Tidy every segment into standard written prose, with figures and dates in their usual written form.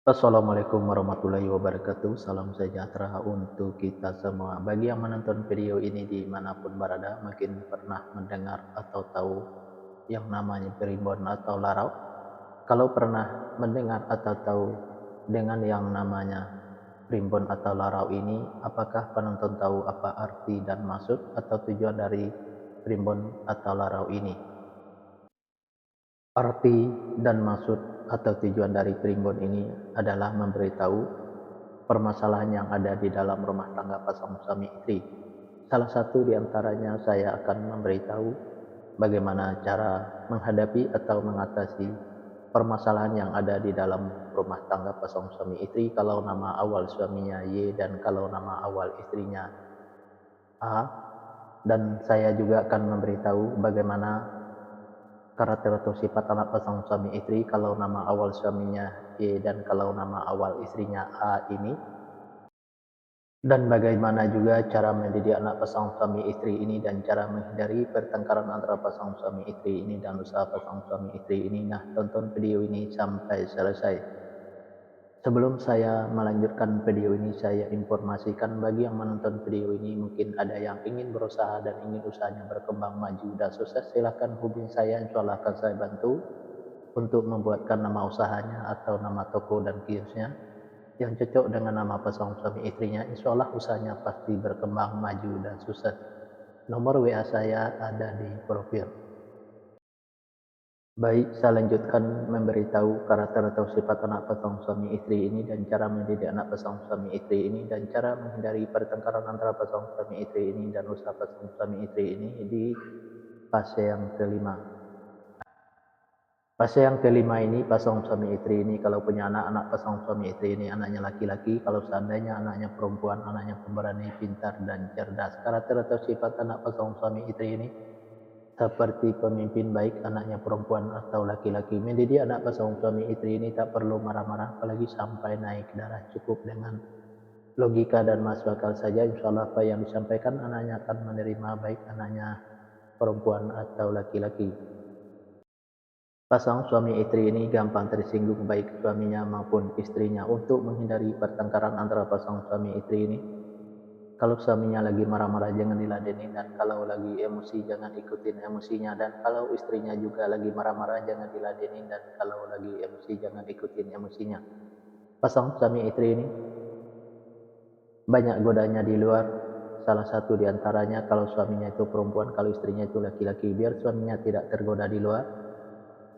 Assalamualaikum warahmatullahi wabarakatuh. Salam sejahtera untuk kita semua. Bagi yang menonton video ini dimanapun berada, mungkin pernah mendengar atau tahu yang namanya primbon atau larau. Kalau pernah mendengar atau tahu dengan yang namanya primbon atau larau ini, apakah penonton tahu apa arti dan maksud atau tujuan dari primbon atau larau ini? Arti dan maksud atau tujuan dari primbon ini adalah memberitahu permasalahan yang ada di dalam rumah tangga pasangan suami istri. Salah satu di antaranya saya akan memberitahu bagaimana cara menghadapi atau mengatasi permasalahan yang ada di dalam rumah tangga pasangan suami istri kalau nama awal suaminya Y dan kalau nama awal istrinya A. Dan saya juga akan memberitahu bagaimana karakter atau sifat anak pasangan suami istri kalau nama awal suaminya Y dan kalau nama awal istrinya A ini, dan bagaimana juga cara mendidik anak pasangan suami istri ini dan cara menghindari pertengkaran antara pasangan suami istri ini dan usaha pasangan suami istri ini. Nah, tonton video ini sampai selesai. Sebelum saya melanjutkan video ini, saya informasikan bagi yang menonton video ini mungkin ada yang ingin berusaha dan ingin usahanya berkembang maju dan sukses, silahkan hubungi saya, insya Allah akan saya bantu untuk membuatkan nama usahanya atau nama toko dan kiosnya yang cocok dengan nama pasangan suami istrinya. Insya Allah usahanya pasti berkembang maju dan sukses. Nomor WA saya ada di profil. Baik, saya lanjutkan memberitahu karakter atau sifat anak pasangan suami istri ini dan cara mendidik anak pasangan suami istri ini dan cara menghindari pertengkaran antara pasangan suami istri ini dan usaha pasangan suami istri ini di fase yang kelima. Fase yang kelima ini pasangan suami istri ini kalau punya anak pasangan suami istri ini anaknya laki-laki, kalau seandainya anaknya perempuan, anaknya pemberani, pintar dan cerdas. Karakter atau sifat anak pasangan suami istri ini seperti pemimpin baik, anaknya perempuan atau laki-laki. Mendidik anak pasangan suami istri ini tak perlu marah-marah apalagi sampai naik darah, cukup dengan logika dan masuk akal saja. Insya Allah apa yang disampaikan anaknya akan menerima, baik anaknya perempuan atau laki-laki. Pasangan suami istri ini gampang tersinggung baik suaminya maupun istrinya. Untuk menghindari pertengkaran antara pasangan suami istri ini, kalau suaminya lagi marah-marah jangan diladenin, dan kalau lagi emosi jangan ikutin emosinya, dan kalau istrinya juga lagi marah-marah jangan diladenin, dan kalau lagi emosi jangan ikutin emosinya. Pasangan suami istri ini banyak godanya di luar. Salah satu di antaranya kalau suaminya itu perempuan, kalau istrinya itu laki-laki. Biar suaminya tidak tergoda di luar,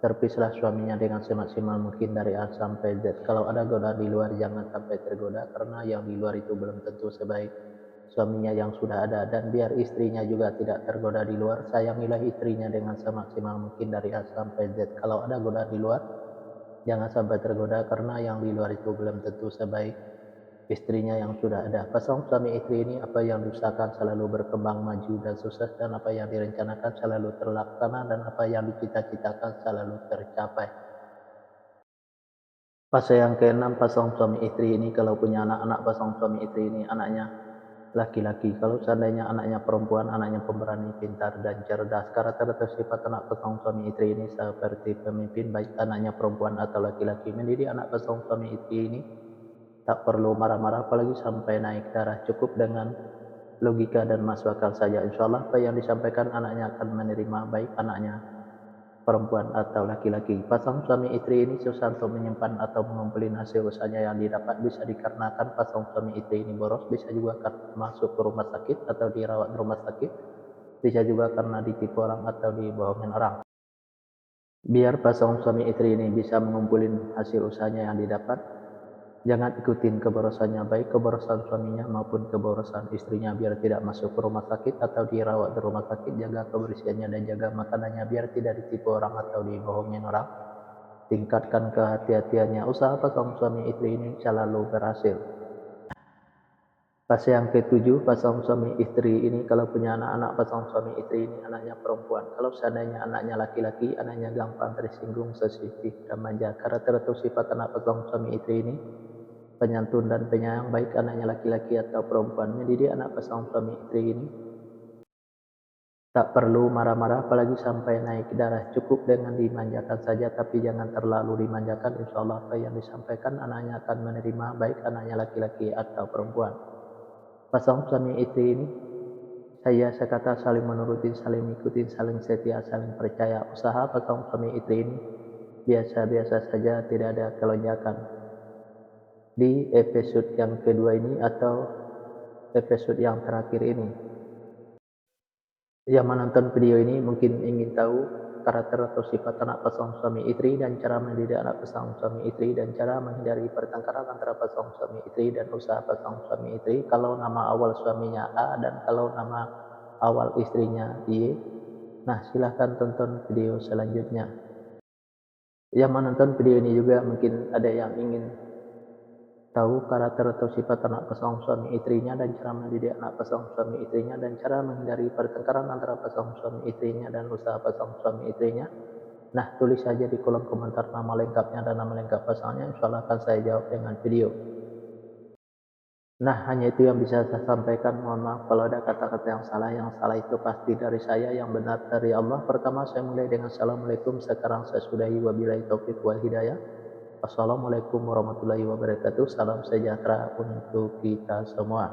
terpislah suaminya dengan semaksimal mungkin dari A sampai Z. Kalau ada godaan di luar jangan sampai tergoda, karena yang di luar itu belum tentu sebaik suaminya yang sudah ada. Dan biar istrinya juga tidak tergoda di luar, sayangilah istrinya dengan semaksimal mungkin dari A sampai Z. Kalau ada godaan di luar jangan sampai tergoda, karena yang di luar itu belum tentu sebaik istrinya yang sudah ada. Pasangan suami istri ini apa yang diusahakan selalu berkembang maju dan sukses, dan apa yang direncanakan selalu terlaksana, dan apa yang dicita-citakan selalu tercapai. Fase yang keenam pasangan suami istri ini kalau punya anak-anak pasangan suami istri ini anaknya laki-laki. Kalau seandainya anaknya perempuan, anaknya pemberani, pintar dan cerdas. Karakter atau sifat anak pasangan suami istri ini seperti pemimpin baik anaknya perempuan atau laki-laki. Mendidik anak pasangan suami istri ini tak perlu marah-marah apalagi sampai naik darah, cukup dengan logika dan masuk akal saja. Insya Allah apa yang disampaikan anaknya akan menerima, baik anaknya perempuan atau laki-laki. Pasangan suami istri ini susah untuk menyimpan atau mengumpulin hasil usahanya yang didapat, bisa dikarenakan pasangan suami istri ini boros, bisa juga karena masuk ke rumah sakit atau dirawat di rumah sakit, bisa juga karena ditipu orang atau dibohongin orang. Biar pasangan suami istri ini bisa mengumpulin hasil usahanya yang didapat, jangan ikutin keborosannya, baik keborosan suaminya maupun keborosan istrinya. Biar tidak masuk ke rumah sakit atau dirawat di rumah sakit, jaga kebersihannya dan jaga makanannya biar tidak ditipu orang atau dibohongin orang. Tingkatkan kehati-hatiannya, usaha pasangan suami istri ini selalu berhasil. Fase yang ketujuh, pasangan suami istri ini kalau punya anak-anak pasangan suami istri ini anaknya perempuan. Kalau seandainya anaknya laki-laki, anaknya gampang tersinggung, sensitif dan manja. Karakter atau sifat anak pasangan suami istri ini penyantun dan penyayang, baik anaknya laki-laki atau perempuan. Mendidik anak pasangan suami istri ini Tak perlu marah-marah apalagi sampai naik darah, cukup dengan dimanjakan saja tapi jangan terlalu dimanjakan, insya Allah apa yang disampaikan anaknya akan menerima, baik anaknya laki-laki atau perempuan. Pasangan suami istri ini saya kata saling menuruti, saling mengikuti, saling setia, saling percaya. Usaha pasangan suami istri ini biasa-biasa saja, tidak ada kelonjakan. Di episode yang kedua ini atau episode yang terakhir ini, yang menonton video ini mungkin ingin tahu karakter atau sifat anak pasangan suami istri dan cara mendidik anak pasangan suami istri dan cara menghindari pertengkaran antara pasangan suami istri dan usaha pasangan suami istri. Kalau nama awal suaminya A dan kalau nama awal istrinya Y. Nah, silahkan tonton video selanjutnya. Yang menonton video ini juga mungkin ada yang ingin tahu karakter atau sifat anak pasangan suami istrinya dan cara mendidik anak pasangan suami istrinya dan cara menghindari pertengkaran antara pasangan suami istrinya dan usaha pasangan suami istrinya. Nah, tulis saja di kolom komentar nama lengkapnya dan nama lengkap pasangannya, insya Allah akan saya jawab dengan video. Nah, hanya itu yang bisa saya sampaikan. Mohon maaf kalau ada kata-kata yang salah. Yang salah itu pasti dari saya, yang benar dari Allah. Pertama, saya mulai dengan Assalamualaikum. Sekarang saya sudahi, wabillahi taufiq wal hidayah. Wassalamualaikum warahmatullahi wabarakatuh. Salam sejahtera untuk kita semua.